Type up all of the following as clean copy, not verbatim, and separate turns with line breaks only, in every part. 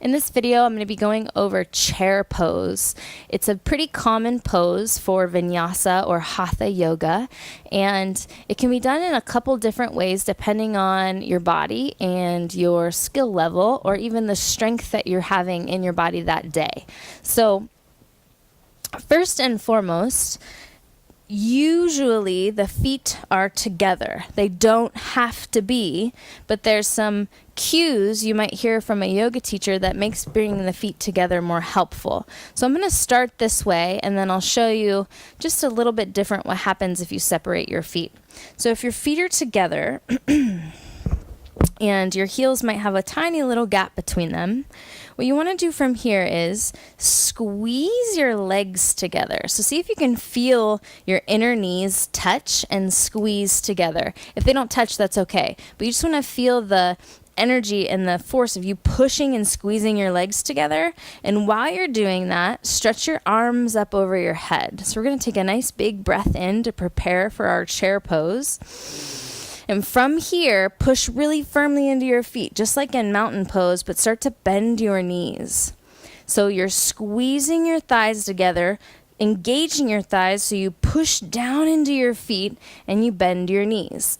In this video, I'm going to be going over chair pose. It's a pretty common pose for vinyasa or hatha yoga, and it can be done in a couple different ways depending on your body and your skill level, or even the strength that you're having in your body that day. So, first and foremost, usually the feet are together. They don't have to be, but there's some cues you might hear from a yoga teacher that makes bringing the feet together more helpful. So I'm going to start this way, and then I'll show you just a little bit different what happens if you separate your feet. So if your feet are together and your heels might have a tiny little gap between them, what you want to do from here is squeeze your legs together. So see if you can feel your inner knees touch and squeeze together. If they don't touch, that's okay. But you just want to feel the energy and the force of you pushing and squeezing your legs together. And while you're doing that, stretch your arms up over your head. So we're going to take a nice big breath in to prepare for our chair pose. And from here, push really firmly into your feet, just like in mountain pose, but start to bend your knees. So you're squeezing your thighs together, engaging your thighs, so you push down into your feet and you bend your knees.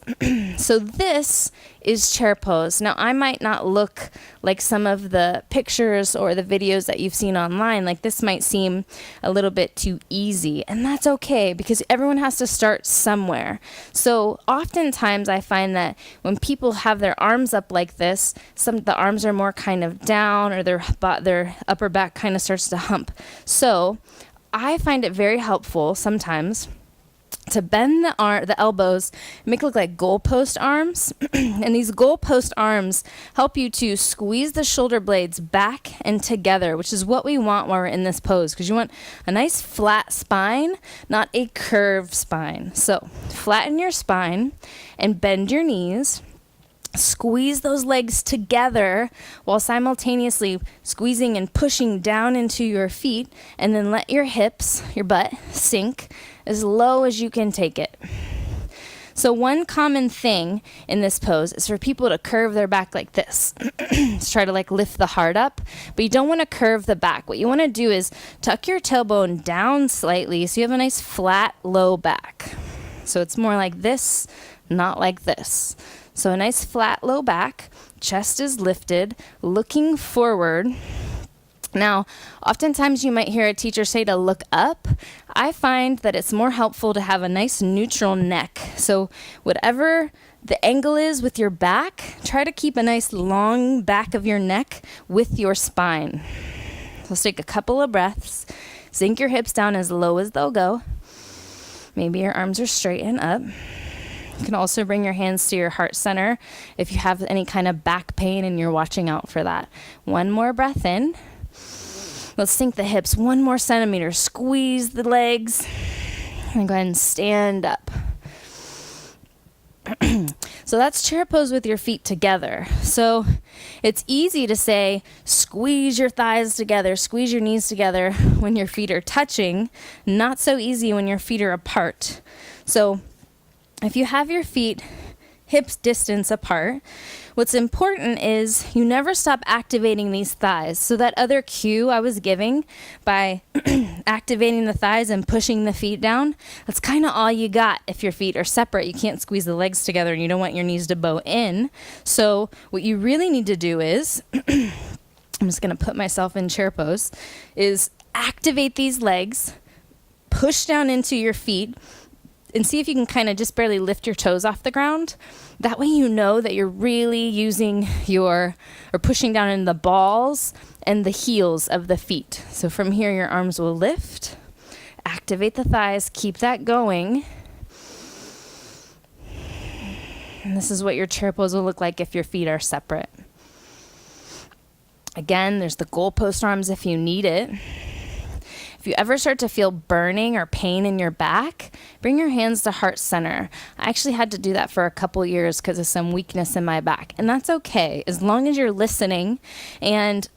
So this is chair pose. Now, I might not look like some of the pictures or the videos that you've seen online. Like, this might seem a little bit too easy, and that's okay because everyone has to start somewhere. So oftentimes I find that when people have their arms up like this, some of the arms are more kind of down, or their upper back kind of starts to hump. So I find it very helpful sometimes to bend the elbows, make it look like goalpost arms. And these goalpost arms help you to squeeze the shoulder blades back and together, which is what we want while we're in this pose, because you want a nice flat spine, not a curved spine. So flatten your spine and bend your knees. Squeeze those legs together while simultaneously squeezing and pushing down into your feet, and then let your hips, your butt, sink as low as you can take it. So one common thing in this pose is for people to curve their back like this. Just try to lift the heart up, but you don't want to curve the back. What you want to do is tuck your tailbone down slightly so you have a nice flat, low back. So it's more like this, not like this. So a nice flat low back, chest is lifted, looking forward. Now, oftentimes you might hear a teacher say to look up. I find that it's more helpful to have a nice neutral neck. So whatever the angle is with your back, try to keep a nice long back of your neck with your spine. So let's take a couple of breaths. Sink your hips down as low as they'll go. Maybe your arms are straight and up. You can also bring your hands to your heart center if you have any kind of back pain and you're watching out for that. One more breath in. Let's sink the hips 1 more centimeter. Squeeze the legs. And go ahead and stand up. So that's chair pose with your feet together. So it's easy to say, squeeze your thighs together, squeeze your knees together when your feet are touching. Not so easy when your feet are apart. So if you have your feet hips distance apart, what's important is you never stop activating these thighs. So that other cue I was giving by activating the thighs and pushing the feet down, that's kind of all you got if your feet are separate. You can't squeeze the legs together and you don't want your knees to bow in. So what you really need to do is, I'm just going to put myself in chair pose, is activate these legs, push down into your feet, and see if you can kind of just barely lift your toes off the ground. That way you know that you're really using or pushing down in the balls and the heels of the feet. So from here, your arms will lift, activate the thighs, keep that going. And this is what your chair pose will look like if your feet are separate. Again, there's the goalpost arms if you need it. If you ever start to feel burning or pain in your back, bring your hands to heart center. I actually had to do that for a couple years because of some weakness in my back. And that's okay, as long as you're listening and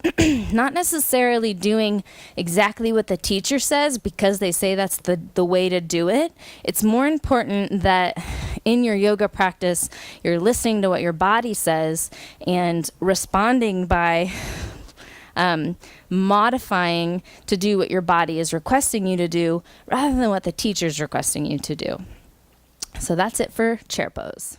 not necessarily doing exactly what the teacher says because they say that's the way to do it. It's more important that in your yoga practice, you're listening to what your body says and responding by modifying to do what your body is requesting you to do rather than what the teacher's requesting you to do. So that's it for chair pose.